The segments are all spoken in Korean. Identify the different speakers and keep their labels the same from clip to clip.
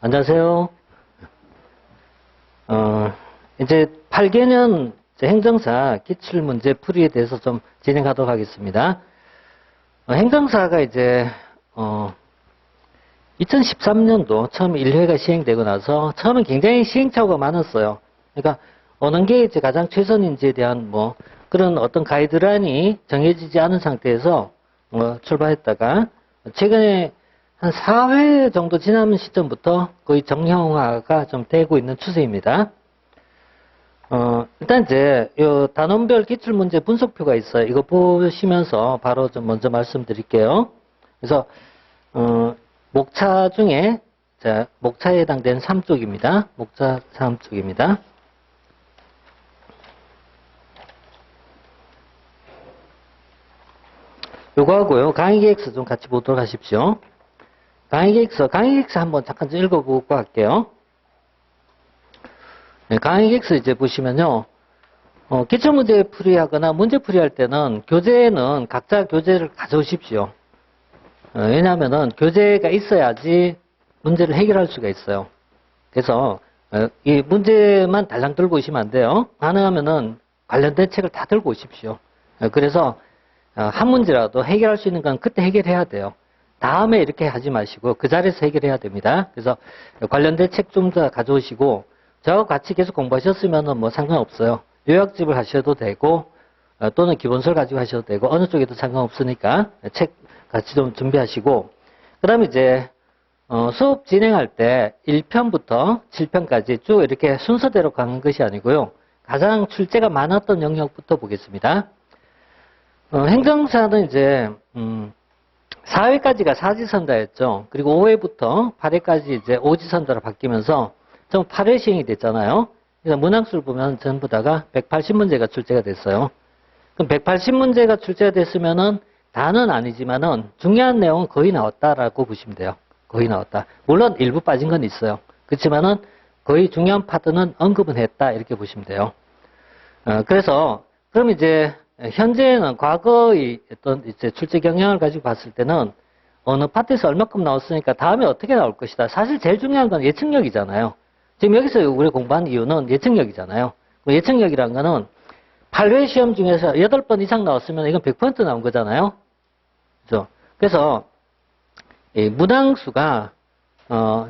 Speaker 1: 안녕하세요. 이제 8개년 행정사 기출문제 풀이에 대해서 좀 진행하도록 하겠습니다. 행정사가 이제 2013년도 처음 1회가 시행되고 나서 처음엔 굉장히 시행착오가 많았어요. 그러니까 어느 게 이제 가장 최선인지에 대한 뭐 그런 어떤 가이드라인이 정해지지 않은 상태에서 출발했다가 최근에 한 4회 정도 지난 시점부터 거의 정형화가 좀 되고 있는 추세입니다. 일단 이제 요 단원별 기출문제 분석표가 있어요. 이거 보시면서 바로 좀 먼저 말씀드릴게요. 그래서 목차 중에 목차에 해당되는 3쪽입니다. 목차 3쪽입니다. 요거 하고요. 강의계획서 좀 같이 보도록 하십시오. 강의계획서 한번 잠깐 좀 읽어보고 갈게요. 네, 강의계획서 이제 보시면요. 기출문제 풀이하거나 문제 풀이할 때는 교재는 각자 교재를 가져오십시오. 왜냐하면은 교재가 있어야지 문제를 해결할 수가 있어요. 그래서 이 문제만 달랑 들고 오시면 안 돼요. 가능하면은 관련된 책을 다 들고 오십시오. 그래서 한 문제라도 해결할 수 있는 건 그때 해결해야 돼요. 다음에 이렇게 하지 마시고 그 자리에서 해결해야 됩니다. 그래서 관련된 책 좀 더 가져오시고 저하고 같이 계속 공부하셨으면 뭐 상관없어요. 요약집을 하셔도 되고 또는 기본서를 가지고 하셔도 되고 어느 쪽에도 상관없으니까 책 같이 좀 준비하시고 그 다음에 이제 수업 진행할 때 1편부터 7편까지 쭉 이렇게 순서대로 가는 것이 아니고요. 가장 출제가 많았던 영역부터 보겠습니다. 행정사는 이제 4회까지가 사지선다였죠. 그리고 5회부터 8회까지 이제 오지선다로 바뀌면서 좀 8회 시행이 됐잖아요. 그래서 문항수를 보면 전부 다가 180문제가 출제가 됐어요. 그럼 180문제가 출제가 됐으면은 다는 아니지만은 중요한 내용은 거의 나왔다라고 보시면 돼요. 거의 나왔다. 물론 일부 빠진 건 있어요. 그렇지만은 거의 중요한 파트는 언급은 했다 이렇게 보시면 돼요. 그래서 그럼 이제 현재는 과거의 어떤 이제 출제 경향을 가지고 봤을 때는 어느 파트에서 얼마큼 나왔으니까 다음에 어떻게 나올 것이다. 사실 제일 중요한 건 예측력이잖아요. 지금 여기서 우리 공부한 이유는 예측력이잖아요. 예측력이란 거는 8회 시험 중에서 8번 이상 나왔으면 이건 100% 나온 거잖아요. 그죠? 그래서 이 문항수가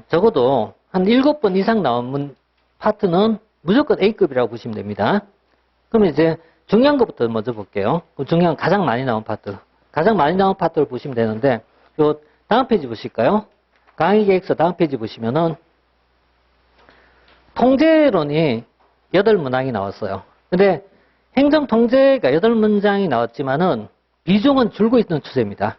Speaker 1: 적어도 한 7번 이상 나온 파트는 무조건 A급이라고 보시면 됩니다. 그럼 이제 중요한 것부터 먼저 볼게요. 중요한 가장 많이 나온 파트. 가장 많이 나온 파트를 보시면 되는데 요 다음 페이지 보실까요? 강의계획서 다음 페이지 보시면은 통제론이 8문항이 나왔어요. 근데 행정통제가 8문장이 나왔지만은 비중은 줄고 있는 추세입니다.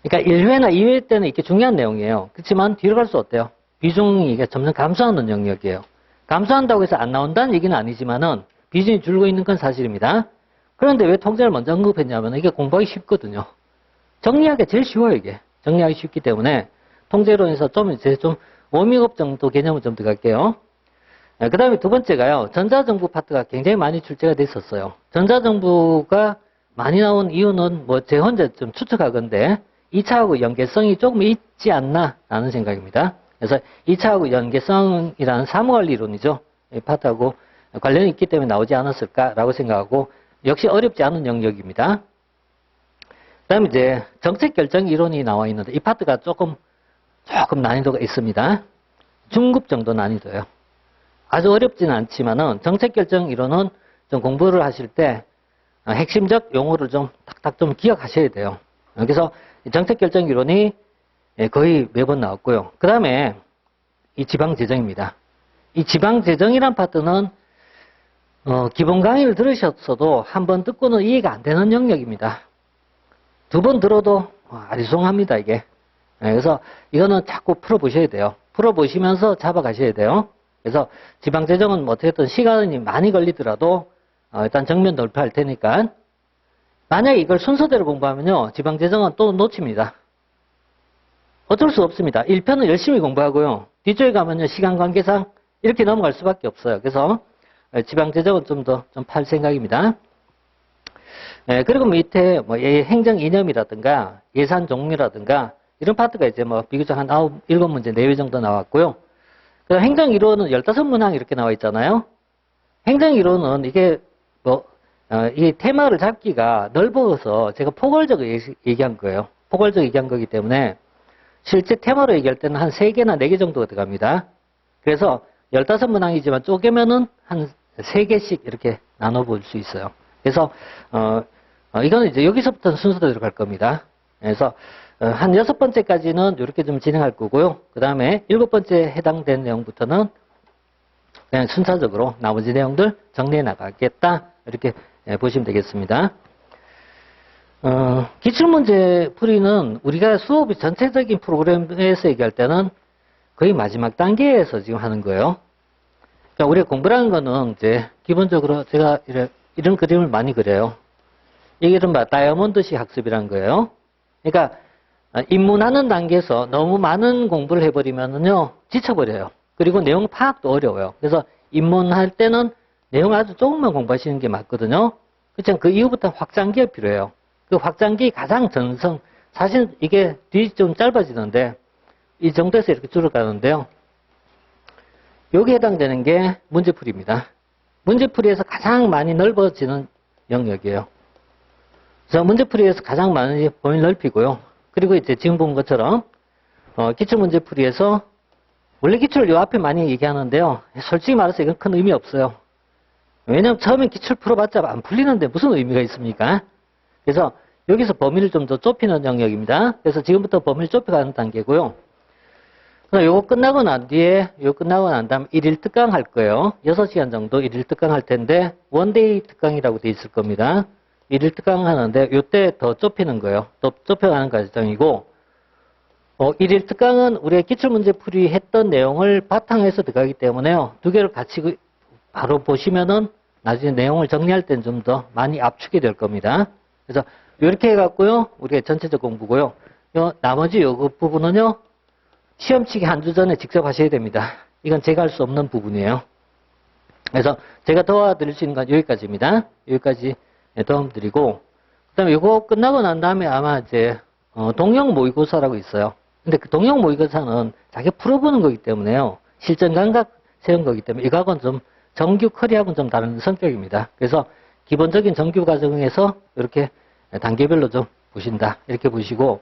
Speaker 1: 그러니까 1회나 2회 때는 이게 중요한 내용이에요. 그렇지만 뒤로 갈수록 어때요? 비중이 이게 점점 감소하는 영역이에요. 감소한다고 해서 안 나온다는 얘기는 아니지만은 비중이 줄고 있는 건 사실입니다. 그런데 왜 통제를 먼저 언급했냐면 이게 공부하기 쉽거든요. 정리하기 제일 쉬워요, 이게. 정리하기 쉽기 때문에 통제론에서 좀 이제 좀 워밍업 정도 개념을 좀 들어갈게요. 그 다음에 두 번째가요. 전자정부 파트가 굉장히 많이 출제가 됐었어요. 전자정부가 많이 나온 이유는 뭐 제 혼자 좀 추측하건데 2차하고 연계성이 조금 있지 않나 라는 생각입니다. 그래서 2차하고 연계성이라는 사무관리론이죠. 이 파트하고 관련이 있기 때문에 나오지 않았을까라고 생각하고 역시 어렵지 않은 영역입니다. 그 다음에 이제 정책결정 이론이 나와 있는데 이 파트가 조금 난이도가 있습니다. 중급 정도 난이도예요. 아주 어렵지는 않지만은 정책결정 이론은 좀 공부를 하실 때 핵심적 용어를 좀 탁탁 좀 기억하셔야 돼요. 그래서 정책결정 이론이 거의 매번 나왔고요. 그 다음에 이 지방재정입니다. 이 지방재정이란 파트는 기본 강의를 들으셨어도 한 번 듣고는 이해가 안 되는 영역입니다. 2번 들어도 아리송합니다, 이게. 그래서 이거는 자꾸 풀어보셔야 돼요. 풀어보시면서 잡아가셔야 돼요. 그래서 지방재정은 뭐 어쨌든 시간이 많이 걸리더라도 일단 정면 돌파할 테니까 만약에 이걸 순서대로 공부하면요. 지방재정은 또 놓칩니다. 어쩔 수 없습니다. 1편은 열심히 공부하고요. 뒤쪽에 가면요. 시간 관계상 이렇게 넘어갈 수밖에 없어요. 그래서 지방재정은 좀 더 좀 팔 생각입니다. 그리고 밑에 뭐 행정 이념이라든가 예산 종류라든가 이런 파트가 이제 뭐 비교적 한 7문제, 4개 정도 나왔고요. 그다음 행정이론은 15문항 이렇게 나와 있잖아요. 행정이론은 이게 이 테마를 잡기가 넓어서 제가 포괄적으로 얘기한 거예요. 포괄적으로 얘기한 거기 때문에 실제 테마로 얘기할 때는 한 3개나 4개 정도가 들어갑니다. 그래서 15문항이지만 쪼개면은 한 3개씩 이렇게 나눠볼 수 있어요. 그래서, 이거는 이제 여기서부터는 순서대로 들어갈 겁니다. 그래서, 한 6번째까지는 이렇게 좀 진행할 거고요. 그 다음에 7번째 해당된 내용부터는 그냥 순차적으로 나머지 내용들 정리해 나가겠다. 이렇게 보시면 되겠습니다. 기출문제 풀이는 우리가 수업의 전체적인 프로그램에서 얘기할 때는 거의 마지막 단계에서 지금 하는 거예요. 그러니까 우리가 공부라는 거는 이제 기본적으로 제가 이런 그림을 많이 그려요. 이게 이른바 다이아몬드식 학습이라는 거예요. 그러니까 입문하는 단계에서 너무 많은 공부를 해버리면은요, 지쳐버려요. 그리고 내용 파악도 어려워요. 그래서 입문할 때는 내용을 아주 조금만 공부하시는 게 맞거든요. 그렇지만 그 이후부터 확장기가 필요해요. 그 확장기 가장 전성, 사실 이게 뒤 좀 짧아지는데, 이 정도에서 이렇게 줄어가는데요. 여기에 해당되는 게 문제풀이입니다. 문제풀이에서 가장 많이 넓어지는 영역이에요. 그래서 문제풀이에서 가장 많이 범위를 넓히고요. 그리고 이제 지금 본 것처럼, 기출문제풀이에서, 원래 기출을 요 앞에 많이 얘기하는데요. 솔직히 말해서 이건 큰 의미 없어요. 왜냐면 처음에 기출 풀어봤자 안 풀리는데 무슨 의미가 있습니까? 그래서 여기서 범위를 좀 더 좁히는 영역입니다. 그래서 지금부터 범위를 좁혀가는 단계고요. 요거 끝나고 난 뒤에, 요거 끝나고 난 다음에 1일 특강 할 거예요. 6시간 정도 1일 특강 할 텐데, 원데이 특강이라고 돼 있을 겁니다. 1일 특강 하는데, 요때 더 좁히는 거예요. 더 좁혀가는 과정이고, 1일 특강은 우리가 기출문제 풀이 했던 내용을 바탕에서 들어가기 때문에요. 두 개를 같이 바로 보시면은 나중에 내용을 정리할 때는 좀 더 많이 압축이 될 겁니다. 그래서 이렇게 해갖고요. 우리가 전체적 공부고요. 나머지 요 부분은요. 시험치기 한 주 전에 직접 하셔야 됩니다. 이건 제가 할 수 없는 부분이에요. 그래서 제가 도와드릴 수 있는 건 여기까지입니다. 여기까지 도움드리고, 그 다음에 이거 끝나고 난 다음에 아마 이제, 동영 모의고사라고 있어요. 근데 그 동영 모의고사는 자기 풀어보는 거기 때문에요. 실전 감각 세운 거기 때문에 이거하고는 좀 정규 커리하고는 좀 다른 성격입니다. 그래서 기본적인 정규 과정에서 이렇게 단계별로 좀 보신다. 이렇게 보시고,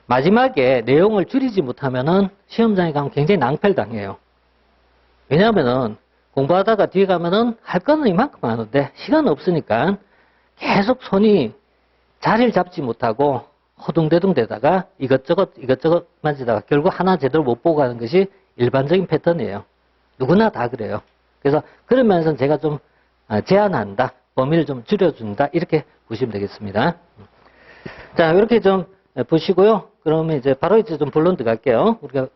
Speaker 1: 마지막에 내용을 줄이지 못하면은 시험장에 가면 굉장히 낭패를 당해요. 왜냐하면은 공부하다가 뒤에 가면은 할 거는 이만큼 하는데 시간 없으니까 계속 손이 자리를 잡지 못하고 허둥대둥 되다가 이것저것 만지다가 결국 하나 제대로 못 보고 가는 것이 일반적인 패턴이에요. 누구나 다 그래요. 그래서 그런 면에서는 제가 좀 제한한다. 범위를 좀 줄여준다. 이렇게 보시면 되겠습니다. 자, 이렇게 좀 보시고요. 그러면 이제 바로 이제 좀 본론 들어갈게요. 우리가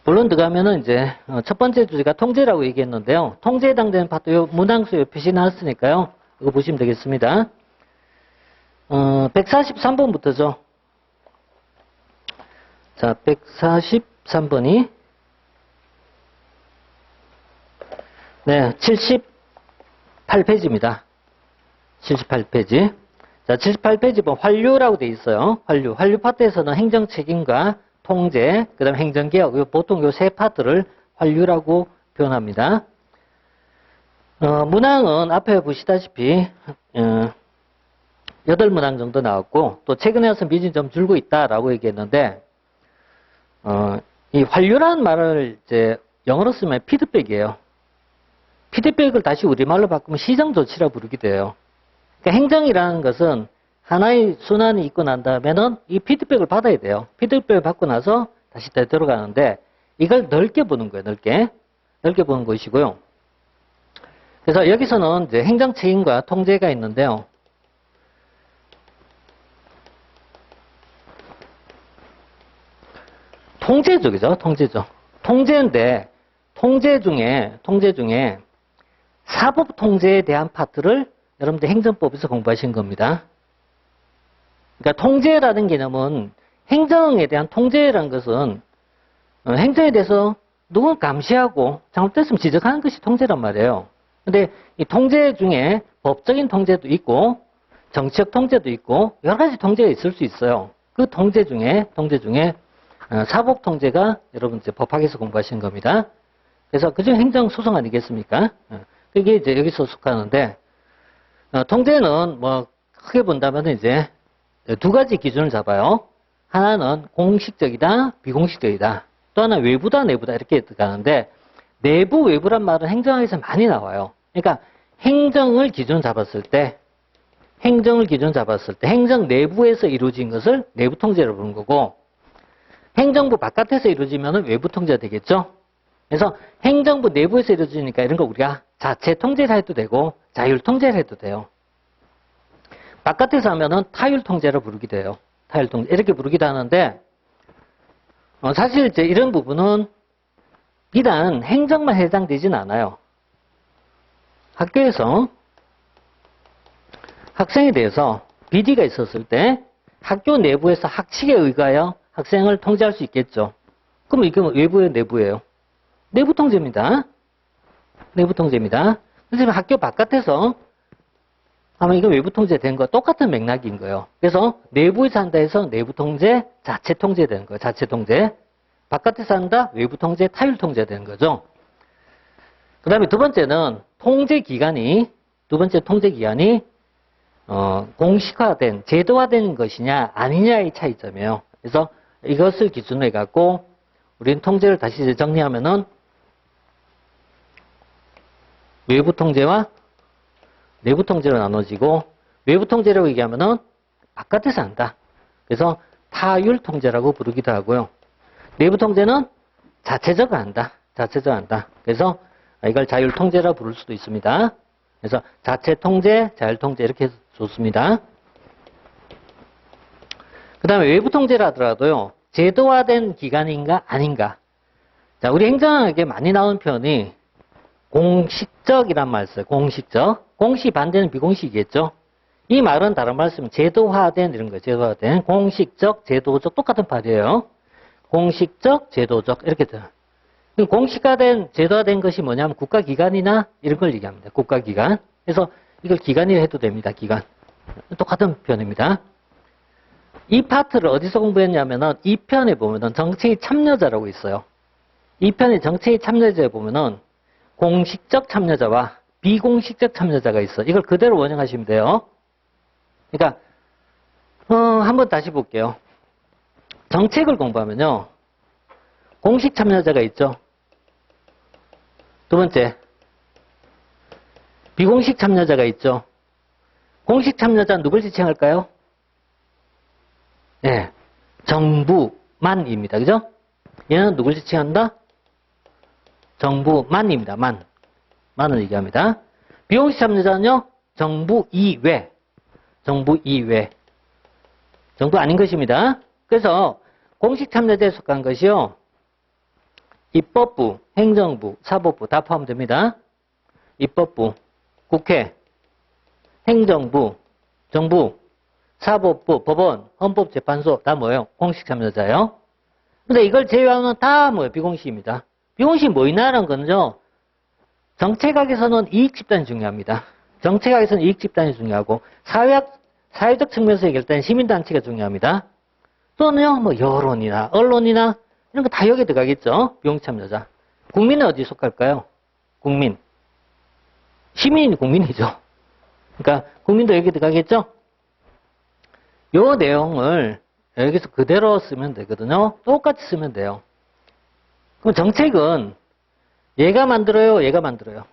Speaker 1: 본론 들어가면은 이제 첫 번째 주제가 통제라고 얘기했는데요. 통제에 해당되는 파트 요 문항수 표시 나왔으니까요. 이거 보시면 되겠습니다. 143번부터죠. 자, 143번이 네, 78페이지입니다. 78페이지. 자, 78페이지 보면 환류라고 돼 있어요. 환류 파트에서는 행정 책임과 통제, 그 다음에 행정개혁, 보통 요 세 파트를 환류라고 표현합니다. 문항은 앞에 보시다시피 8문항 정도 나왔고, 또 최근에 와서 미진이 좀 줄고 있다라고 얘기했는데, 이 환류라는 말을 이제 영어로 쓰면 피드백이에요. 피드백을 다시 우리말로 바꾸면 시정조치라 부르기도 해요. 그러니까 행정이라는 것은 하나의 순환이 있고 난 다음에는 이 피드백을 받아야 돼요. 피드백을 받고 나서 다시 되돌아가는데 이걸 넓게 보는 거예요. 넓게 보는 것이고요. 그래서 여기서는 이제 행정 책임과 통제가 있는데요. 통제 쪽이죠. 통제인데 통제 중에 사법 통제에 대한 파트를 여러분들 행정법에서 공부하신 겁니다. 그러니까 통제라는 개념은 행정에 대한 통제라는 것은 행정에 대해서 누군 감시하고 잘못됐으면 지적하는 것이 통제란 말이에요. 근데 이 통제 중에 법적인 통제도 있고 정치적 통제도 있고 여러 가지 통제가 있을 수 있어요. 그 통제 중에 사법 통제가 여러분 이제 법학에서 공부하신 겁니다. 그래서 그중 행정소송 아니겠습니까? 그게 이제 여기서 속하는데, 통제는 뭐 크게 본다면 이제 두 가지 기준을 잡아요. 하나는 공식적이다, 비공식적이다. 또 하나 외부다, 내부다 이렇게 들어가는데, 내부, 외부란 말은 행정학에서 많이 나와요. 그러니까 행정을 기준 잡았을 때 행정 내부에서 이루어진 것을 내부 통제로 부르는 거고, 행정부 바깥에서 이루어지면 외부 통제가 되겠죠. 그래서 행정부 내부에서 이루어지니까 이런 거 우리가 자체 통제를 해도 되고 자율 통제를 해도 돼요. 바깥에서 하면은 타율 통제로 부르기도 해요. 타율 통제 이렇게 부르기도 하는데, 사실 이제 이런 부분은 비단 행정만 해당되지는 않아요. 학교에서 학생에 대해서 비리가 있었을 때 학교 내부에서 학칙에 의하여 학생을 통제할 수 있겠죠. 그럼 이게 외부예요, 내부예요? 내부 통제입니다. 내부 통제입니다. 하지만 학교 바깥에서 하면 이거 외부 통제된 거 똑같은 맥락인 거예요. 그래서 내부에서 한다 해서 내부 통제, 자체 통제되는 거예요. 자체 통제. 바깥에서 한다, 외부 통제, 타율 통제되는 거죠. 그 다음에 두 번째 통제 기간이 공식화된, 제도화된 것이냐 아니냐의 차이점이에요. 그래서 이것을 기준으로 해갖고 우리는 통제를 다시 이제 정리하면은 외부 통제와 내부 통제로 나눠지고, 외부 통제라고 얘기하면은 바깥에서 한다. 그래서 타율 통제라고 부르기도 하고요. 내부 통제는 자체적으로 한다. 그래서 이걸 자율 통제라고 부를 수도 있습니다. 그래서 자체 통제, 자율 통제 이렇게 해서 좋습니다. 그 다음에 외부 통제라 하더라도요, 제도화된 기관인가 아닌가. 자, 우리 행정학에 많이 나오는 표현이 공식적이란 말 써요. 공식적. 공식 반대는 비공식이겠죠. 이 말은 다른 말씀 제도화된 이런 거예요. 제도화된. 공식적, 제도적 똑같은 말이에요. 공식적, 제도적 이렇게 돼요. 공식화된, 제도화된 것이 뭐냐면 국가기관이나 이런 걸 얘기합니다. 국가기관. 그래서 이걸 기관이라 해도 됩니다. 기관. 똑같은 표현입니다. 이 파트를 어디서 공부했냐면은 2편에 보면은 정책의 참여자라고 있어요. 2편의 정책의 참여자에 보면은 공식적 참여자와 비공식적 참여자가 있어. 이걸 그대로 원형하시면 돼요. 그러니까 한번 다시 볼게요. 정책을 공부하면요, 공식 참여자가 있죠. 두 번째, 비공식 참여자가 있죠. 공식 참여자는 누굴 지칭할까요? 네, 정부만입니다. 그죠? 얘는 누굴 지칭한다? 정부만입니다. 만을 얘기합니다. 비공식 참여자는요, 정부 이외. 정부 아닌 것입니다. 그래서 공식 참여자에 속한 것이요, 입법부, 행정부, 사법부 다 포함됩니다. 입법부, 국회, 행정부, 정부, 사법부, 법원, 헌법재판소 다 뭐예요? 공식 참여자예요. 근데 이걸 제외하면 다 뭐예요? 비공식입니다. 비공식이 뭐이냐라는 건요, 정책학에서는 이익집단이 중요합니다. 정책학에서는 이익집단이 중요하고, 사회적 측면에서 얘기할 때는 시민단체가 중요합니다. 또는요, 뭐 여론이나 언론이나 이런 거 다 여기에 들어가겠죠. 비공식 참여자. 국민은 어디 속할까요? 국민. 시민이 국민이죠. 그러니까 국민도 여기 들어가겠죠. 요 내용을 여기서 그대로 쓰면 되거든요. 똑같이 쓰면 돼요. 그럼 정책은 얘가 만들어요, 얘가 만들어요?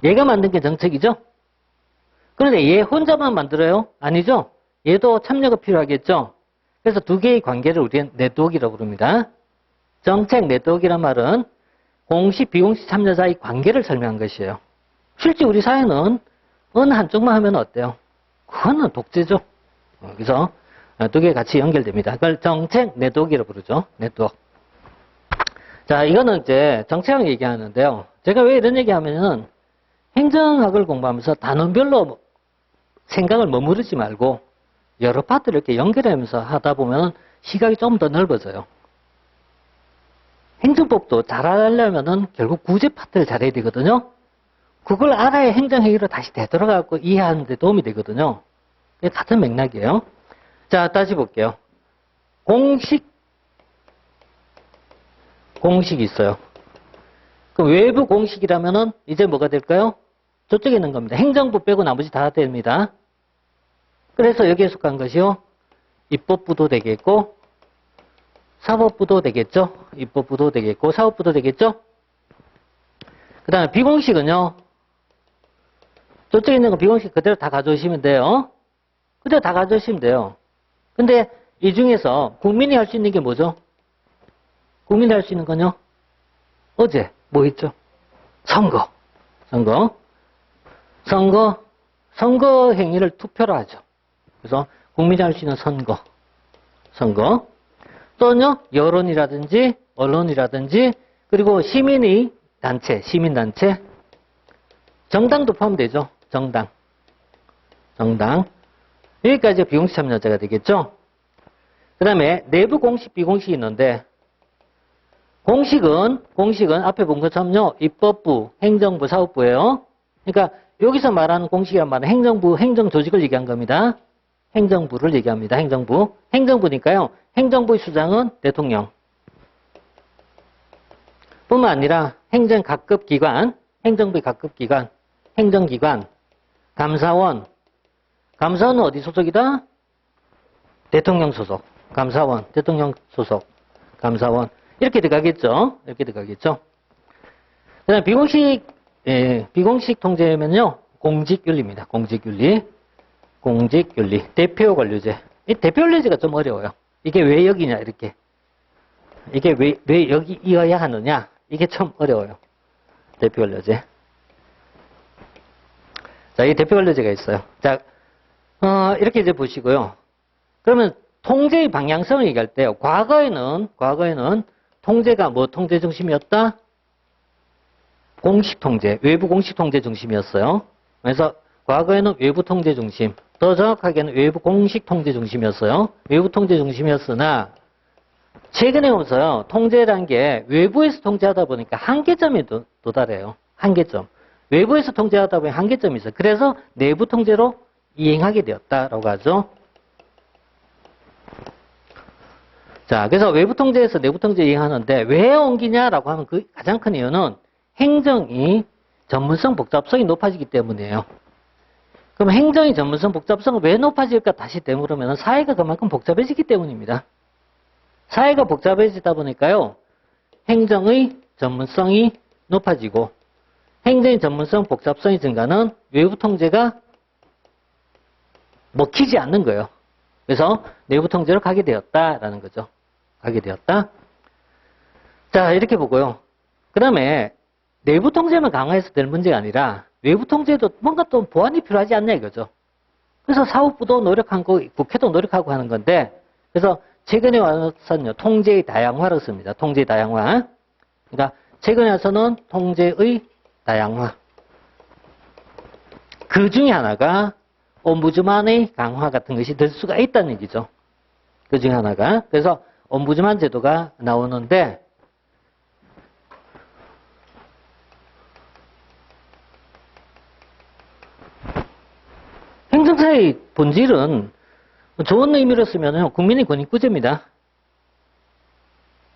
Speaker 1: 얘가 만든 게 정책이죠? 그런데 얘 혼자만 만들어요? 아니죠? 얘도 참여가 필요하겠죠? 그래서 두 개의 관계를 우리는 네트워크라고 부릅니다. 정책 네트워크란 말은 공식, 비공식 참여자의 관계를 설명한 것이에요. 실제 우리 사회는 어느 한쪽만 하면 어때요? 그거는 독재죠. 그래서 두 개 같이 연결됩니다. 그걸 정책 네트워크라고 부르죠. 네트워크. 자, 이거는 이제 정책학 얘기하는데요. 제가 왜 이런 얘기하면은 행정학을 공부하면서 단원별로 생각을 머무르지 말고 여러 파트를 이렇게 연결하면서 하다 보면 시각이 좀 더 넓어져요. 행정법도 잘 알려면은 결국 구제 파트를 잘해야 되거든요. 그걸 알아야 행정회의로 다시 되돌아가고 이해하는 데 도움이 되거든요. 같은 맥락이에요. 자, 다시 볼게요. 공식이 있어요. 그럼 외부 공식이라면은 이제 뭐가 될까요? 저쪽에 있는 겁니다. 행정부 빼고 나머지 다 됩니다. 그래서 여기에 속한 것이요. 입법부도 되겠고, 사법부도 되겠죠. 입법부도 되겠고, 사법부도 되겠죠. 그 다음에 비공식은요. 저쪽에 있는 거 비공식 그대로 다 가져오시면 돼요. 그대로 다 가져오시면 돼요. 근데 이 중에서 국민이 할 수 있는 게 뭐죠? 국민이 할 수 있는 건요. 어제 뭐 있죠? 선거. 선거 행위를 투표로 하죠. 그래서 국민이 할 수 있는 선거. 또는요, 여론이라든지, 언론이라든지, 그리고 시민단체, 정당도 포함되죠. 정당. 여기까지 비공식 참여자가 되겠죠. 그 다음에 내부 공식, 비공식이 있는데, 공식은 앞에 본 것처럼요, 입법부, 행정부, 사법부예요. 그러니까 여기서 말하는 공식이란 말은 행정부, 행정조직을 얘기한 겁니다. 행정부를 얘기합니다. 행정부니까요. 행정부의 수장은 대통령. 뿐만 아니라 행정부의 각급 기관, 행정기관, 감사원은 어디 소속이다? 대통령 소속. 감사원. 이렇게 들어가겠죠. 그 다음에 비공식 통제면요. 공직윤리입니다. 공직윤리. 대표 관료제. 이 대표 관료제가 좀 어려워요. 이게 왜 여기냐, 이렇게. 이게 왜 여기여야 하느냐. 이게 좀 어려워요. 대표 관료제. 자, 이 대표 관료제가 있어요. 자, 이렇게 이제 보시고요. 그러면 통제의 방향성을 얘기할 때요. 과거에는 통제가 뭐 통제 중심이었다? 공식 통제, 외부 공식 통제 중심이었어요. 그래서 과거에는 외부 통제 중심, 더 정확하게는 외부 공식 통제 중심이었어요. 외부 통제 중심이었으나 최근에 오면서요. 통제라는 게 외부에서 통제하다 보니까 한계점에 도달해요. 한계점. 외부에서 통제하다 보니 한계점이 있어요. 그래서 내부 통제로 이행하게 되었다라고 하죠. 자, 그래서 외부 통제에서 내부 통제 이행하는데 왜 옮기냐라고 하면 그 가장 큰 이유는 행정이 전문성, 복잡성이 높아지기 때문이에요. 그럼 행정이 전문성, 복잡성은 왜 높아질까 다시 되물으면 사회가 그만큼 복잡해지기 때문입니다. 사회가 복잡해지다 보니까요. 행정의 전문성이 높아지고 행정의 전문성, 복잡성이 증가는 외부 통제가 먹히지 않는 거예요. 그래서 내부 통제로 가게 되었다라는 거죠. 자, 이렇게 보고요. 그 다음에 내부 통제만 강화해서 될 문제가 아니라 외부 통제도 뭔가 또 보완이 필요하지 않냐 이거죠. 그래서 사법부도 노력하고 국회도 노력하고 하는 건데 그래서 최근에 와서는요. 통제의 다양화를 씁니다. 통제의 다양화. 그러니까 최근에 와서는 통제의 다양화. 그 중에 하나가 옴부즈만의 강화 같은 것이 될 수가 있다는 얘기죠. 그 중에 하나가. 그래서 옴부즈만 제도가 나오는데 행정사의 본질은 좋은 의미로 쓰면 국민의 권익구제입니다.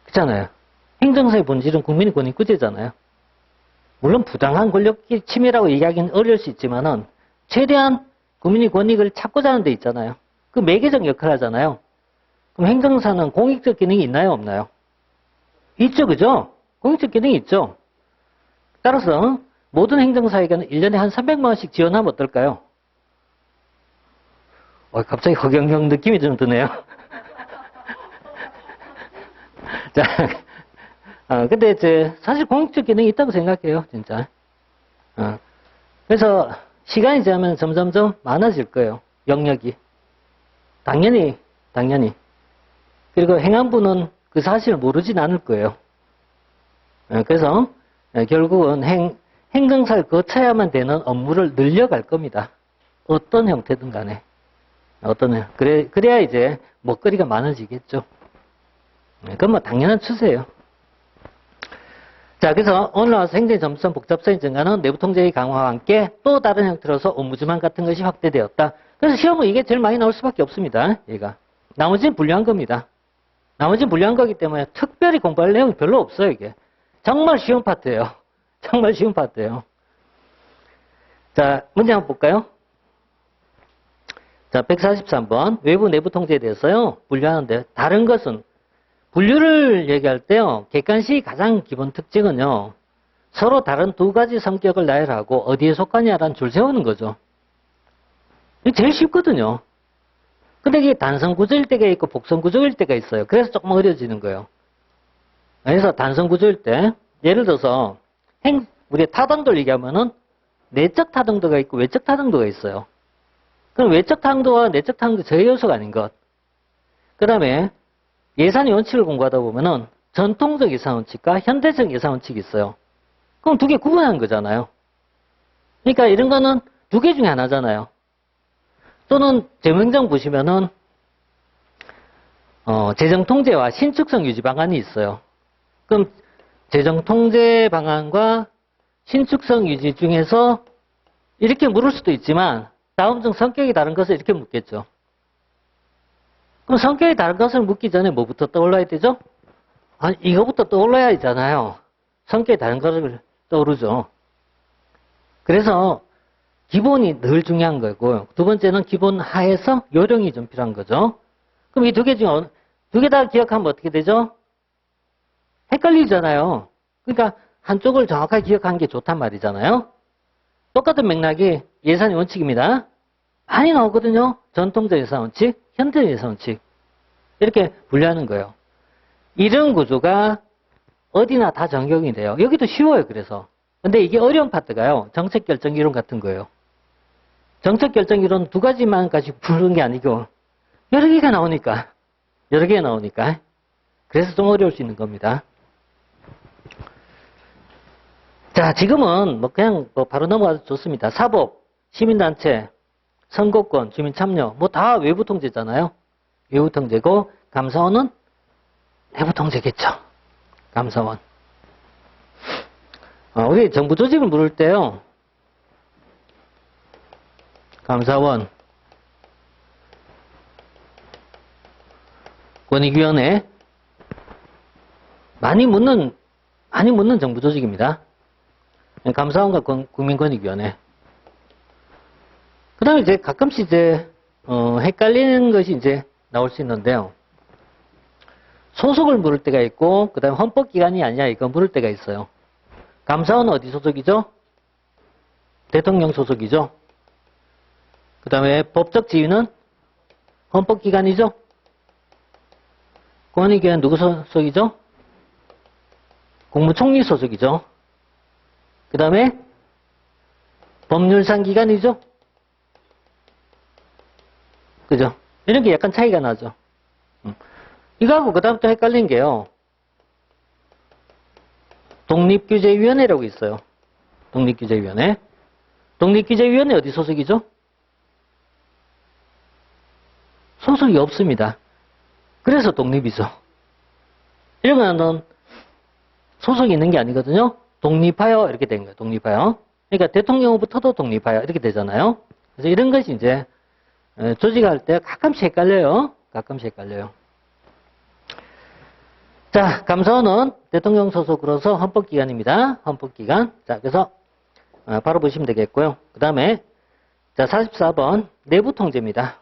Speaker 1: 그렇잖아요. 행정사의 본질은 국민의 권익구제잖아요. 물론 부당한 권력 침해라고 얘기하기는 어려울 수 있지만은 최대한 국민의 권익을 찾고자 하는 데 있잖아요. 그 매개적 역할을 하잖아요. 그럼 행정사는 공익적 기능이 있나요? 없나요? 있죠. 그죠? 공익적 기능이 있죠. 따라서 모든 행정사에게는 1년에 한 300만 원씩 지원하면 어떨까요? 갑자기 허경영 느낌이 좀 드네요. 자, 근데 사실 공익적 기능이 있다고 생각해요. 진짜. 그래서 시간이 지나면 점점점 많아질 거예요. 영역이. 당연히. 그리고 행안부는 그 사실을 모르진 않을 거예요. 그래서 결국은 행정사를 거쳐야만 되는 업무를 늘려갈 겁니다. 어떤 형태든 간에. 그래야 이제 먹거리가 많아지겠죠. 그건 뭐 당연한 추세예요. 자, 그래서 오늘 나와서 행정의 전문성, 복잡성이 증가는 내부 통제의 강화와 함께 또 다른 형태로서 옴부즈만 같은 것이 확대되었다. 그래서 시험은 이게 제일 많이 나올 수밖에 없습니다. 얘가. 나머지는 분류한 겁니다. 나머지는 분류한 거기 때문에 특별히 공부할 내용이 별로 없어요, 이게. 정말 쉬운 파트예요. 정말 쉬운 파트예요. 자, 문제 한번 볼까요? 자, 143번. 외부 내부 통제에 대해서요, 분류하는데, 다른 것은, 분류를 얘기할 때요, 객관식의 가장 기본 특징은요, 서로 다른 두 가지 성격을 나열하고 어디에 속하냐라는 줄 세우는 거죠. 이게 제일 쉽거든요. 근데 이게 단선 구조일 때가 있고 복선 구조일 때가 있어요. 그래서 조금 어려워지는 거예요. 그래서 단선 구조일 때, 예를 들어서, 우리 타당도를 얘기하면은, 내적 타당도가 있고 외적 타당도가 있어요. 그럼 외적 타당도와 내적 타당도 제외 요소가 아닌 것. 그 다음에 예산의 원칙을 공부하다 보면은 전통적 예산 원칙과 현대적 예산 원칙이 있어요. 그럼 두 개 구분하는 거잖아요. 그러니까 이런 거는 두 개 중에 하나잖아요. 또는 재무행정 보시면은 재정통제와 신축성 유지 방안이 있어요. 그럼 재정통제 방안과 신축성 유지 중에서 이렇게 물을 수도 있지만 다음 중 성격이 다른 것을 이렇게 묻겠죠. 그럼 성격이 다른 것을 묻기 전에 뭐부터 떠올라야 되죠? 아니, 이거부터 떠올라야 하잖아요. 성격이 다른 것을 떠오르죠. 그래서 기본이 늘 중요한 거고, 두 번째는 기본 하에서 요령이 좀 필요한 거죠. 그럼 이 두 개 중에 두 개 다 기억하면 어떻게 되죠? 헷갈리잖아요. 그러니까 한쪽을 정확하게 기억하는 게 좋단 말이잖아요. 똑같은 맥락이 예산의 원칙입니다. 많이 나오거든요. 전통적 예산 원칙, 현대 예산 원칙. 이렇게 분류하는 거예요. 이런 구조가 어디나 다 적용이 돼요. 여기도 쉬워요, 그래서. 근데 이게 어려운 파트가요. 정책결정이론 같은 거예요. 정책결정이론 두 가지만 가지고 부르는 게 아니고 여러 개가 나오니까. 여러 개가 나오니까. 그래서 좀 어려울 수 있는 겁니다. 자, 지금은 뭐 그냥 바로 넘어가도 좋습니다. 사법, 시민단체, 선거권, 주민참여, 뭐 다 외부 통제잖아요. 외부 통제고, 감사원은 내부 통제겠죠. 감사원. 우리 정부 조직을 물을 때요. 감사원, 권익위원회, 많이 묻는 정부 조직입니다. 감사원과 국민권익위원회. 그 다음에 이제 가끔씩 이제, 헷갈리는 것이 이제 나올 수 있는데요. 소속을 물을 때가 있고, 그 다음에 헌법기관이 아니냐 이거 물을 때가 있어요. 감사원은 어디 소속이죠? 대통령 소속이죠. 그 다음에 법적 지위는 헌법기관이죠. 권익위원회 누구 소속이죠? 국무총리 소속이죠. 그 다음에 법률상 기관이죠. 그죠? 이런 게 약간 차이가 나죠. 이거하고 그 다음부터 헷갈린 게요. 독립규제위원회라고 있어요. 독립규제위원회. 독립규제위원회 어디 소속이죠? 소속이 없습니다. 그래서 독립이죠. 이런 거는 소속이 있는 게 아니거든요. 독립하여 이렇게 된 거예요. 독립하여. 그러니까 대통령부터도 독립하여 이렇게 되잖아요. 그래서 이런 것이 이제 조직할 때 가끔씩 헷갈려요. 가끔씩 헷갈려요. 자, 감사원은 대통령 소속으로서 헌법기관입니다. 헌법기관. 자, 그래서 바로 보시면 되겠고요. 그 다음에 자 44번 내부 통제입니다.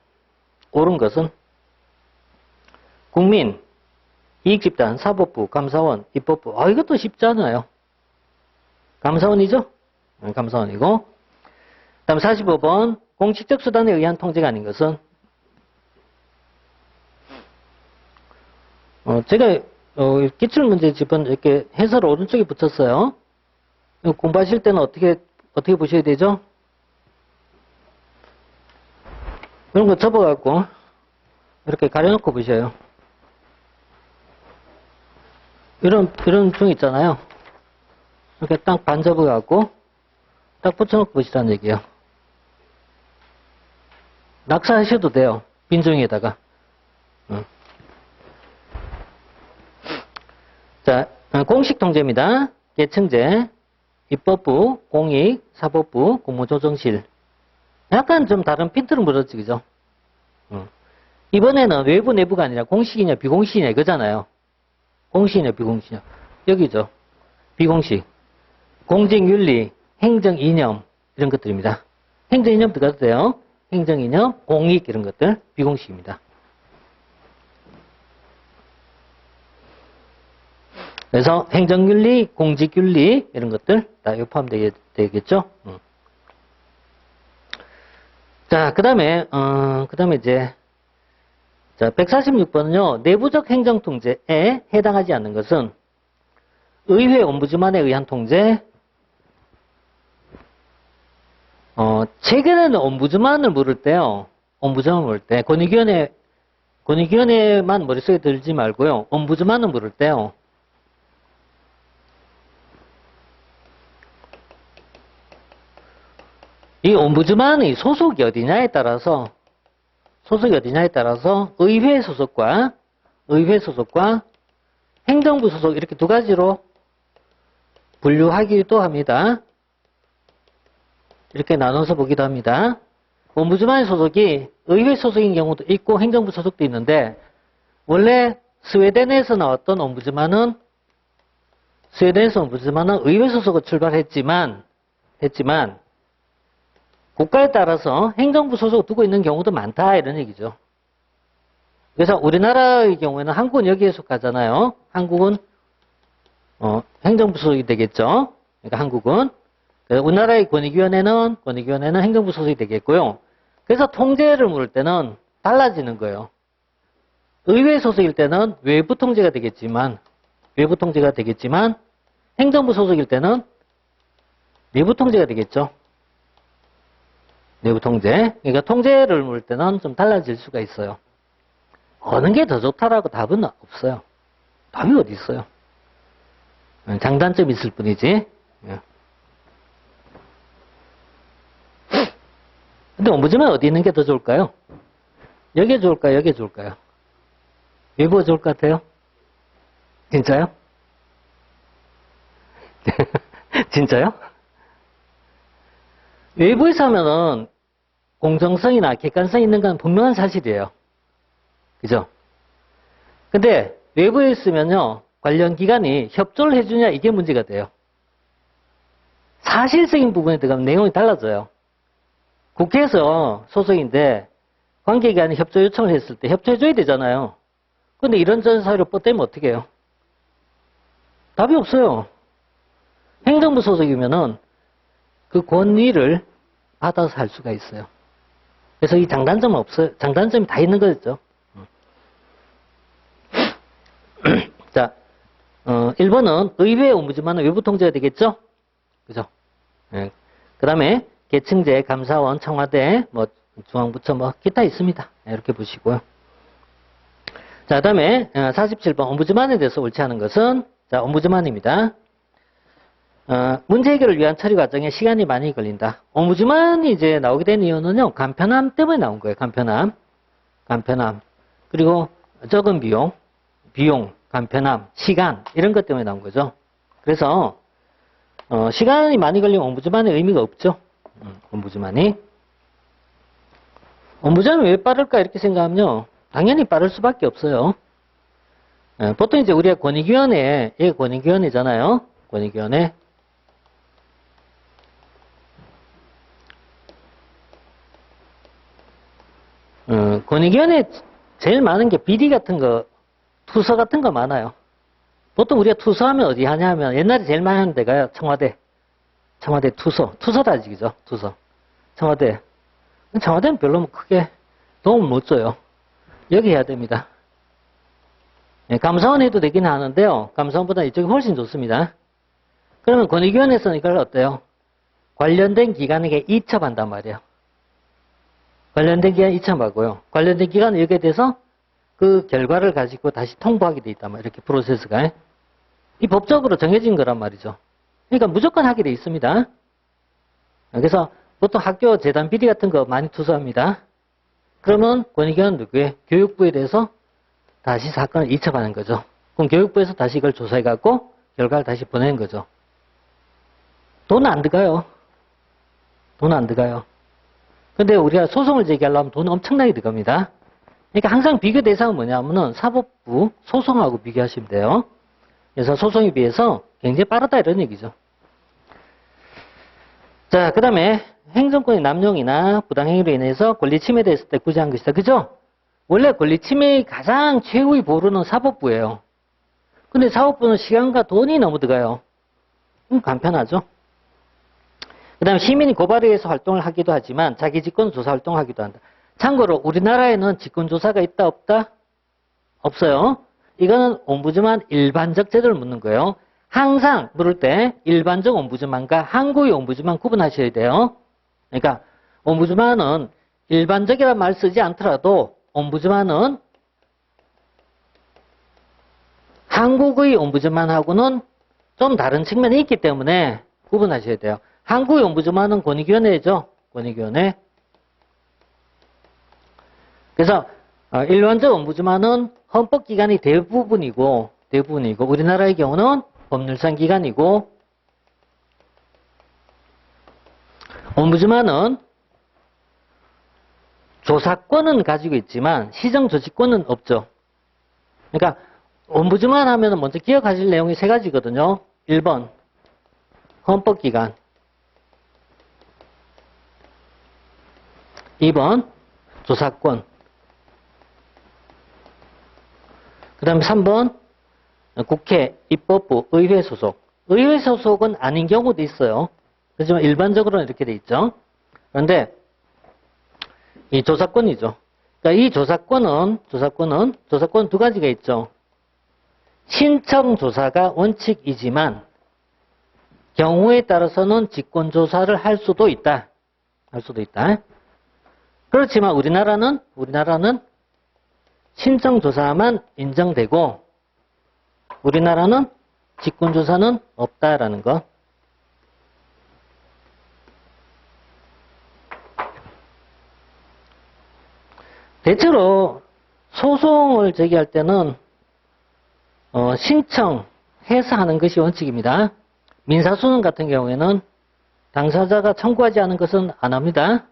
Speaker 1: 옳은 것은 국민, 이익집단, 사법부, 감사원, 입법부. 이것도 쉽잖아요. 감사원이죠? 감사원이고. 그 다음 45번 공식적 수단에 의한 통제가 아닌 것은 제가 기출문제 집은 이렇게 해설 오른쪽에 붙였어요. 공부하실 때는 어떻게 보셔야 되죠? 이런 거 접어갖고 이렇게 가려놓고 보셔요. 이런 중 있잖아요. 이렇게 딱 반 접어갖고 딱 붙여놓고 보시라는 얘기예요. 낙서하셔도 돼요. 빈종에다가. 자, 공식 통제입니다. 계층제, 입법부, 공익, 사법부, 공무조정실. 약간 좀 다른 핀트를 물었지, 그죠? 이번에는 외부 내부가 아니라 공식이냐 비공식이냐 이거잖아요. 공식이냐 비공식이냐. 여기죠. 비공식. 공직윤리, 행정이념 이런 것들입니다. 행정이념 들어가도 돼요. 행정이념, 공익 이런 것들 비공식입니다. 그래서 행정윤리, 공직윤리 이런 것들 다 포함되겠죠. 자, 그다음에 이제 자 146번은요. 내부적 행정 통제에 해당하지 않는 것은 의회 옴부즈만에 의한 통제. 최근에는 옴부즈만을 물을 때요. 옴부즈만 물을 때 권익위원회만 머릿속에 들지 말고요. 옴부즈만을 물을 때요. 이 옴부즈만의 소속이 어디냐에 따라서 의회 소속과 행정부 소속 이렇게 두 가지로 분류하기도 합니다. 이렇게 나눠서 보기도 합니다. 옴부즈만의 소속이 의회 소속인 경우도 있고 행정부 소속도 있는데 원래 스웨덴에서 나왔던 옴부즈만은 의회 소속으로 출발했지만 국가에 따라서 행정부 소속을 두고 있는 경우도 많다 이런 얘기죠. 그래서 우리나라의 경우에는 한국은 여기에 속하잖아요. 한국은 행정부 소속이 되겠죠. 그러니까 한국은 우리나라의 권익위원회는 행정부 소속이 되겠고요. 그래서 통제를 물을 때는 달라지는 거예요. 의회 소속일 때는 외부 통제가 되겠지만 행정부 소속일 때는 내부 통제가 되겠죠. 내부 통제. 그러니까 통제를 물을 때는 좀 달라질 수가 있어요. 어느 게 더 좋다라고 답은 없어요. 답이 어디 있어요? 장단점이 있을 뿐이지. 근데 옴부즈만 어디 있는 게 더 좋을까요? 여기에 좋을까요? 여기에 좋을까요? 외부가 좋을 것 같아요? 진짜요? 진짜요? 외부에서 하면은 공정성이나 객관성이 있는 건 분명한 사실이에요. 그죠? 근데 외부에 있으면요, 관련 기관이 협조를 해주냐, 이게 문제가 돼요. 사실적인 부분에 들어가면 내용이 달라져요. 국회에서 소속인데 관계기관이 협조 요청을 했을 때 협조해줘야 되잖아요. 근데 이런저런 사유로 뻗대면 어떻게 해요? 답이 없어요. 행정부 소속이면은 그 권위를 받아서 할 수가 있어요. 그래서 이 장단점은 없어요. 장단점이 다 있는 거죠. 자, 1번은 의회 옴부즈만은 외부 통제가 되겠죠? 그죠? 네. 그 다음에 계층제, 감사원, 청와대, 중앙부처, 기타 있습니다. 네, 이렇게 보시고요. 자, 그 다음에 47번 옴부즈만에 대해서 옳지 않은 것은, 자, 옴부즈만입니다. 문제 해결을 위한 처리 과정에 시간이 많이 걸린다. 옴부즈만이 이제 나오게 된 이유는요, 간편함 때문에 나온 거예요. 간편함. 그리고 적은 비용, 간편함, 시간, 이런 것 때문에 나온 거죠. 그래서, 시간이 많이 걸리면 옴부즈만의 의미가 없죠. 옴부즈만이. 옴부즈만이 왜 빠를까 이렇게 생각하면요, 당연히 빠를 수밖에 없어요. 보통 이제 우리가 권익위원회, 얘 권익위원회잖아요. 권익위원회. 권익위원회 제일 많은 게 비리 같은 거, 투서 같은 거 많아요. 보통 우리가 투서하면 어디 하냐 하면 옛날에 제일 많이 하는 데가 청와대 투서라지기죠. 투서. 청와대는 별로 크게 도움을 못 줘요. 여기 해야 됩니다. 감사원 해도 되긴 하는데요. 감사원보다 이쪽이 훨씬 좋습니다. 그러면 권익위원회에서는 이걸 어때요? 관련된 기관에게 이첩한단 말이에요. 관련된 기관 이첩하고요. 관련된 기관은 여기에 대해서 그 결과를 가지고 다시 통보하게 돼 있단 말이에요. 이렇게 프로세스가. 이 법적으로 정해진 거란 말이죠. 그러니까 무조건 하게 돼 있습니다. 그래서 보통 학교 재단 비리 같은 거 많이 투서합니다. 그러면 권익위원은 누구예요? 교육부에 대해서 다시 사건을 이첩하는 거죠. 그럼 교육부에서 다시 이걸 조사해갖고 결과를 다시 보내는 거죠. 돈 안 들어가요. 근데 우리가 소송을 제기하려면 돈 엄청나게 들어갑니다. 그러니까 항상 비교 대상은 뭐냐면은 사법부 소송하고 비교하시면 돼요. 그래서 소송에 비해서 굉장히 빠르다 이런 얘기죠. 자, 그 다음에 행정권의 남용이나 부당행위로 인해서 권리 침해됐을 때 구제한 것이다. 그죠? 원래 권리 침해의 가장 최후의 보루는 사법부예요. 근데 사법부는 시간과 돈이 너무 들어가요. 간편하죠. 그 다음에 시민이 고발에 의해서 활동을 하기도 하지만 자기 직권 조사 활동을 하기도 한다. 참고로 우리나라에는 직권조사가 있다 없다? 없어요. 이거는 옴부즈만 일반적 제도를 묻는 거예요. 항상 물을 때 일반적 옴부즈만과 항구의 옴부즈만 구분하셔야 돼요. 그러니까 옴부즈만은 일반적이라는 말 쓰지 않더라도 옴부즈만은 한국의 옴부즈만하고는 좀 다른 측면이 있기 때문에 구분하셔야 돼요. 한국의 옴부즈만은 권익위원회죠. 권익위원회. 그래서 일반적 옴부즈만은 헌법기관이 대부분이고 우리나라의 경우는 법률상 기관이고 옴부즈만은 조사권은 가지고 있지만 시정조치권은 없죠. 그러니까 옴부즈만 하면 먼저 기억하실 내용이 세 가지거든요. 1번 헌법기관, 2번 조사권, 그 다음에 3번 국회, 입법부, 의회 소속. 의회 소속은 아닌 경우도 있어요. 그렇지만 일반적으로는 이렇게 돼 있죠. 그런데 이 조사권이죠. 그러니까 이 조사권은 두 가지가 있죠. 신청 조사가 원칙이지만 경우에 따라서는 직권 조사를 할 수도 있다. 그렇지만 우리나라는 신청 조사만 인정되고 우리나라는 직권 조사는 없다라는 거. 대체로 소송을 제기할 때는 신청해서 하는 것이 원칙입니다. 민사소송 같은 경우에는 당사자가 청구하지 않은 것은 안 합니다.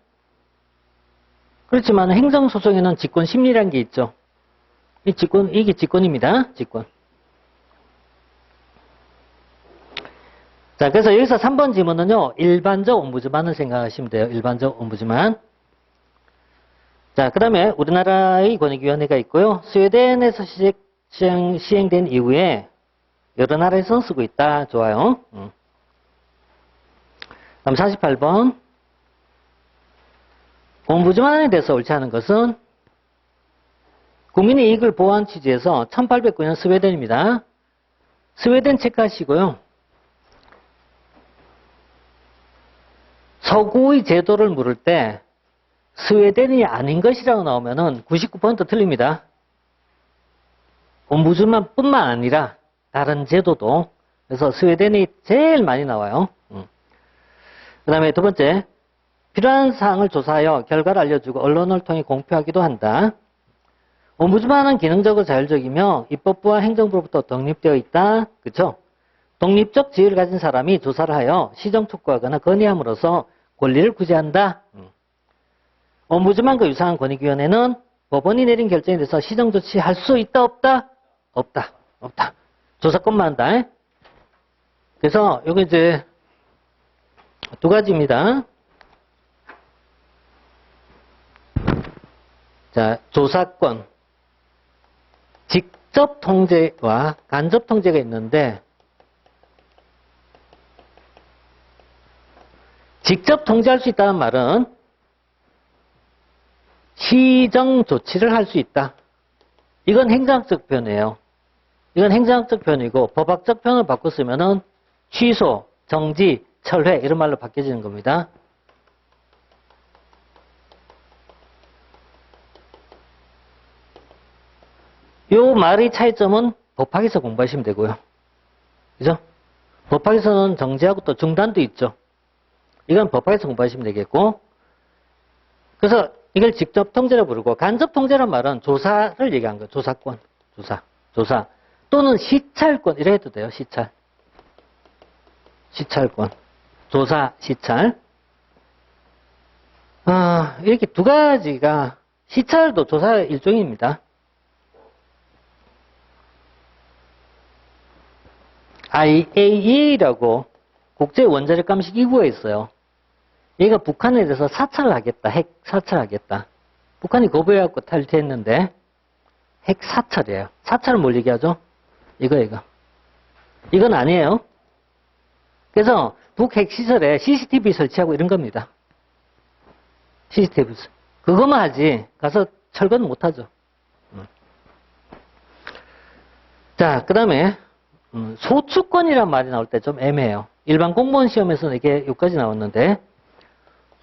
Speaker 1: 그렇지만 행정소송에는 직권심리라는 게 있죠. 이게 직권입니다. 직권. 자, 그래서 여기서 3번 지문은요, 일반적 옴부즈만을 생각하시면 돼요. 일반적 옴부즈만. 자, 그 다음에 우리나라의 권익위원회가 있고요. 스웨덴에서 시행된 이후에 여러 나라에서 쓰고 있다. 좋아요. 다음 48번. 옴부즈만에 대해서 옳지 않은 것은 국민의 이익을 보호한 취지에서 1809년 스웨덴입니다. 스웨덴 체크하시고요. 서구의 제도를 물을 때 스웨덴이 아닌 것이라고 나오면은 99% 틀립니다. 옴부즈만뿐만 아니라 다른 제도도. 그래서 스웨덴이 제일 많이 나와요. 그 다음에 두 번째, 필요한 사항을 조사하여 결과를 알려주고 언론을 통해 공표하기도 한다. 옴부즈만은 기능적으로 자율적이며 입법부와 행정부로부터 독립되어 있다. 그렇죠? 독립적 지위를 가진 사람이 조사를 하여 시정 촉구하거나 건의함으로써 권리를 구제한다. 옴부즈만과 유사한 권익위원회는 법원이 내린 결정에 대해서 시정 조치할 수 있다 없다? 없다. 조사권만 한다. 그래서 여기 이제 두 가지입니다. 자, 조사권. 직접 통제와 간접 통제가 있는데 직접 통제할 수 있다는 말은 시정 조치를 할 수 있다. 이건 행정학적 표현이에요. 이건 행정학적 표현이고 법학적 표현을 바꿨으면은 취소, 정지, 철회 이런 말로 바뀌어지는 겁니다. 요 말의 차이점은 법학에서 공부하시면 되고요. 그죠? 법학에서는 정지하고 또 중단도 있죠. 이건 법학에서 공부하시면 되겠고. 그래서 이걸 직접 통제라 부르고 간접 통제란 말은 조사를 얘기한 거예요. 조사권. 조사. 또는 시찰권 이래 해도 돼요. 시찰권. 조사, 시찰. 이렇게 두 가지가 시찰도 조사의 일종입니다. IAEA라고 국제원자력감시기구가 있어요. 얘가 북한에 대해서 사찰을 하겠다. 핵 사찰하겠다. 북한이 거부해갖고 탈퇴했는데 핵 사찰이에요. 사찰을 뭘 얘기하죠? 이거. 이건 아니에요. 그래서 북핵 시설에 CCTV 설치하고 이런 겁니다. CCTV. 그것만 하지 가서 철거는 못하죠. 자, 그 다음에 소추권이란 말이 나올 때 좀 애매해요. 일반 공무원 시험에서는 이게 여기까지 나왔는데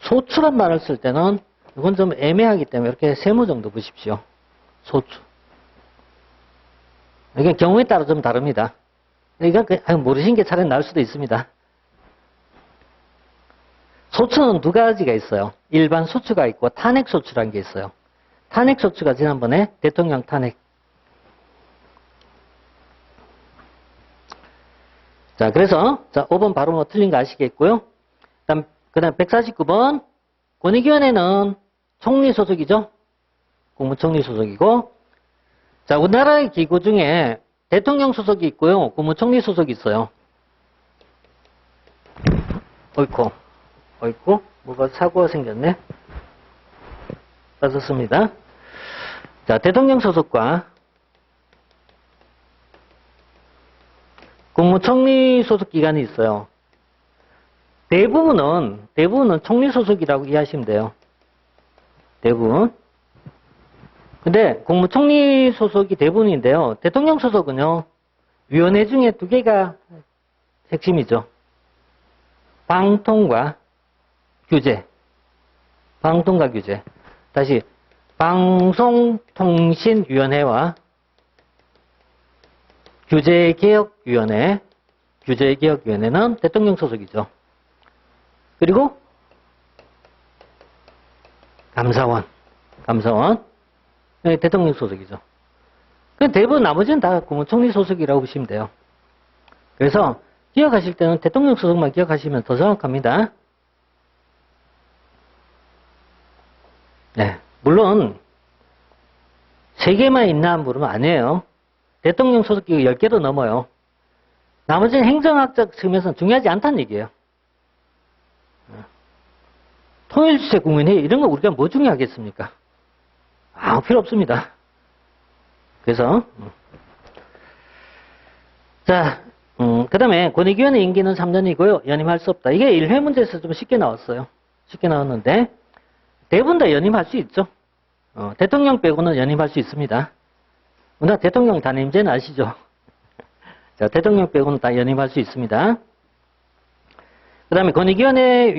Speaker 1: 소추란 말을 쓸 때는 이건 좀 애매하기 때문에 이렇게 세모 정도 보십시오. 소추. 이게 경우에 따라 좀 다릅니다. 이건 모르신 게 차라리 나을 수도 있습니다. 소추는 두 가지가 있어요. 일반 소추가 있고 탄핵 소추라는 게 있어요. 탄핵 소추가 지난번에 대통령 탄핵. 자, 그래서 5번 바로 뭐 틀린 거 아시겠고요. 그다음 149번 권익위원회는 총리 소속이죠. 국무총리 소속이고, 자, 우리나라의 기구 중에 대통령 소속이 있고요. 국무총리 소속이 있어요. 어이쿠, 뭐가 사고가 생겼네. 빠졌습니다. 자, 대통령 소속과 국무총리 소속 기관이 있어요. 대부분은 총리 소속이라고 이해하시면 돼요. 대부분. 근데 국무총리 소속이 대부분인데요. 대통령 소속은요, 위원회 중에 두 개가 핵심이죠. 방통과 규제. 다시, 방송통신위원회와 규제개혁위원회는 대통령 소속이죠. 그리고 감사원. 네, 대통령 소속이죠. 대부분 나머지는 다 국무총리 소속이라고 보시면 돼요. 그래서 기억하실 때는 대통령 소속만 기억하시면 더 정확합니다. 네, 물론 3개만 있나 물으면 아니에요. 대통령 소속기구 10개도 넘어요. 나머지는 행정학적 측면에서는 중요하지 않다는 얘기예요. 통일주체 국민회의 이런 거 우리가 뭐 중요하겠습니까? 아무 필요 없습니다. 그래서 자, 그 다음에 권익위원회 임기는 3년이고요. 연임할 수 없다. 이게 1회 문제에서 좀 쉽게 나왔어요. 쉽게 나왔는데 대부분 다 연임할 수 있죠. 대통령 빼고는 연임할 수 있습니다. 우리나라 대통령 단임제는 아시죠? 자, 대통령 빼고는 다 연임할 수 있습니다. 그 다음에 권익위원회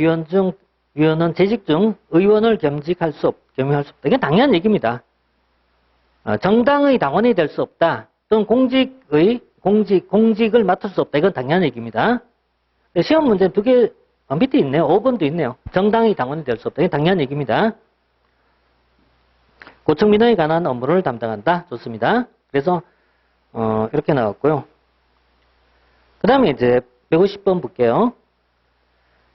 Speaker 1: 위원은 재직 중 의원을 겸임할 수 없다. 이건 당연한 얘기입니다. 정당의 당원이 될 수 없다. 또는 공직을 맡을 수 없다. 이건 당연한 얘기입니다. 시험 문제 두 개 밑에 있네요. 5번도 있네요. 정당의 당원이 될 수 없다. 이건 당연한 얘기입니다. 고청 민원에 관한 업무를 담당한다. 좋습니다. 그래서 이렇게 나왔고요. 그 다음에 이제 150번 볼게요.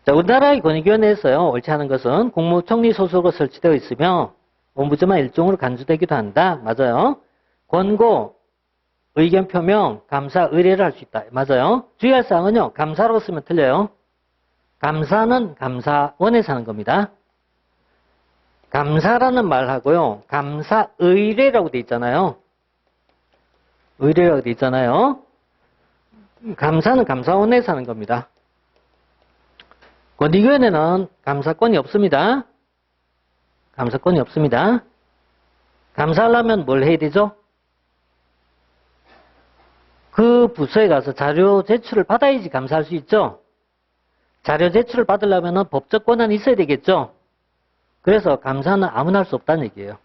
Speaker 1: 자, 우리나라의 권익위원회에서요, 옳지 않은 것은 국무총리 소속으로 설치되어 있으며 ombudsman 일종으로 간주되기도 한다. 맞아요. 권고, 의견 표명, 감사, 의뢰를 할 수 있다. 맞아요. 주의할 사항은요, 감사라고 쓰면 틀려요. 감사는 감사원에서 하는 겁니다. 감사라는 말하고요, 감사 의뢰라고 돼 있잖아요. 의뢰라고 돼 있잖아요. 감사는 감사원에서 하는 겁니다. 권익위원회는 감사권이 없습니다. 감사권이 없습니다. 감사하려면 뭘 해야 되죠? 그 부서에 가서 자료 제출을 받아야지 감사할 수 있죠? 자료 제출을 받으려면 법적 권한이 있어야 되겠죠? 그래서 감사는 아무나 할 수 없다는 얘기예요.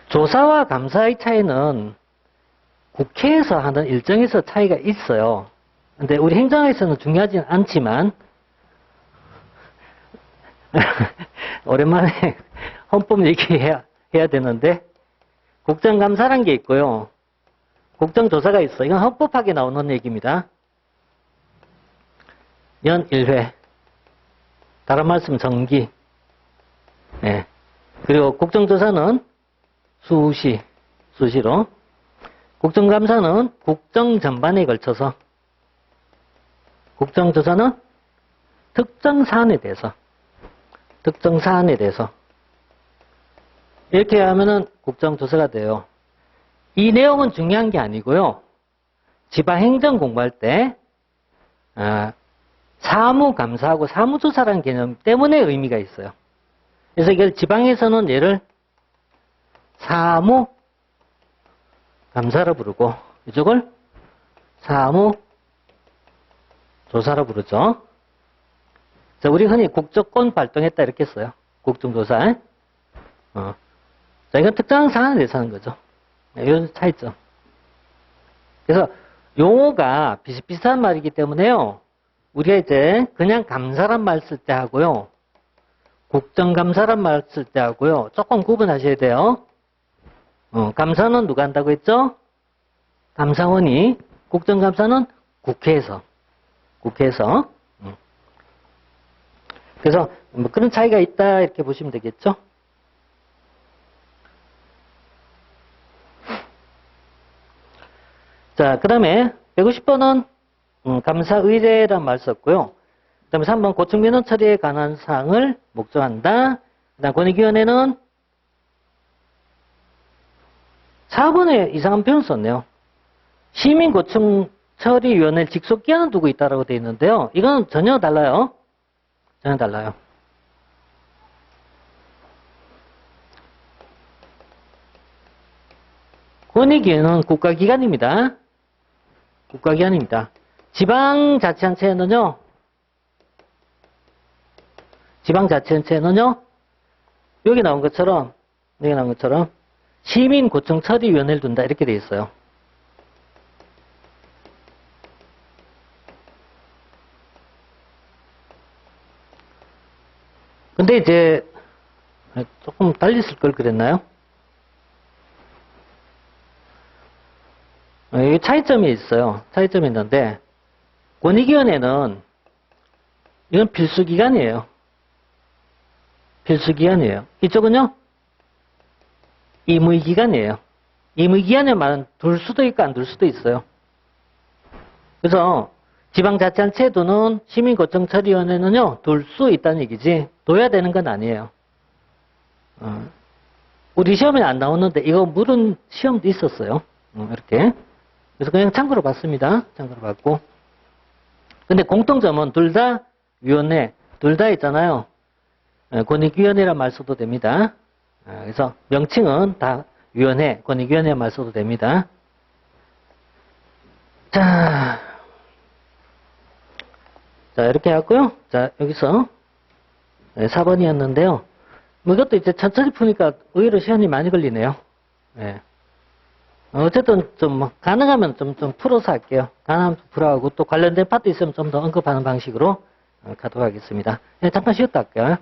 Speaker 1: 조사와 감사의 차이는 국회에서 하는 일정에서 차이가 있어요. 근데 우리 행정에서는 중요하지는 않지만 오랜만에 헌법 얘기해야 되는데 국정감사란 게 있고요. 국정조사가 있어요. 이건 헌법학에 나오는 얘기입니다. 연 1회. 다른 말씀 정기. 예. 그리고 국정조사는 수시로. 국정감사는 국정 전반에 걸쳐서. 국정조사는 특정 사안에 대해서. 이렇게 하면은 국정조사가 돼요. 이 내용은 중요한 게 아니고요. 지방행정 공부할 때 사무감사하고 사무조사라는 개념 때문에 의미가 있어요. 그래서 이걸 지방에서는 얘를 사무감사로 부르고 이쪽을 사무조사로 부르죠. 자, 우리 흔히 국조건 발동했다 이렇게 써요. 국정조사. 자, 이건 특정한 사안에 대해서 하는 거죠. 이런 차이점. 그래서 용어가 비슷비슷한 말이기 때문에요. 우리가 이제 그냥 감사란 말 쓸 때 하고요. 국정감사란 말 쓸 때 하고요. 조금 구분하셔야 돼요. 감사는 누가 한다고 했죠? 감사원이. 국정감사는 국회에서. 그래서 뭐 그런 차이가 있다 이렇게 보시면 되겠죠? 자, 그 다음에 150번은 감사의뢰란 말 썼고요. 그 다음에 3번 고충민원 처리에 관한 사항을 목적한다. 그 다음 권익위원회는 4번에 이상한 표현 썼네요. 시민고충처리위원회를 직속기한을 두고 있다고 되어 있는데요. 이건 전혀 달라요. 권익위원회는 국가기관입니다. 지방자치단체는요, 여기 나온 것처럼 시민고충처리위원회를 둔다 이렇게 되어 있어요. 근데 이제 조금 달리 쓸 걸 그랬나요? 여기 차이점이 있어요. 차이점이 있는데 권익위원회는 이건 필수기관이에요. 이쪽은요 임의기관이에요. 임의기관의 말은 둘 수도 있고 안 둘 수도 있어요. 그래서 지방자치단체 두는 시민고충처리위원회는요 둘 수 있다는 얘기지 둬야 되는 건 아니에요. 우리 시험에 안 나오는데 이거 물은 시험도 있었어요. 이렇게. 그래서 그냥 참고로 봤습니다. 참고로 봤고. 근데 공통점은 둘 다 위원회, 둘 다 있잖아요. 권익위원회란 말 써도 됩니다. 그래서 명칭은 다 위원회, 권익위원회 말 써도 됩니다. 자, 이렇게 하고요. 자, 여기서 4번이었는데요. 뭐 이것도 이제 천천히 푸니까 의외로 시간이 많이 걸리네요. 네. 어쨌든 좀 가능하면 좀 풀어서 할게요. 가능하면 풀어하고 또 관련된 파트 있으면 좀 더 언급하는 방식으로 가도록 하겠습니다. 네, 잠깐 쉬었다 할게요.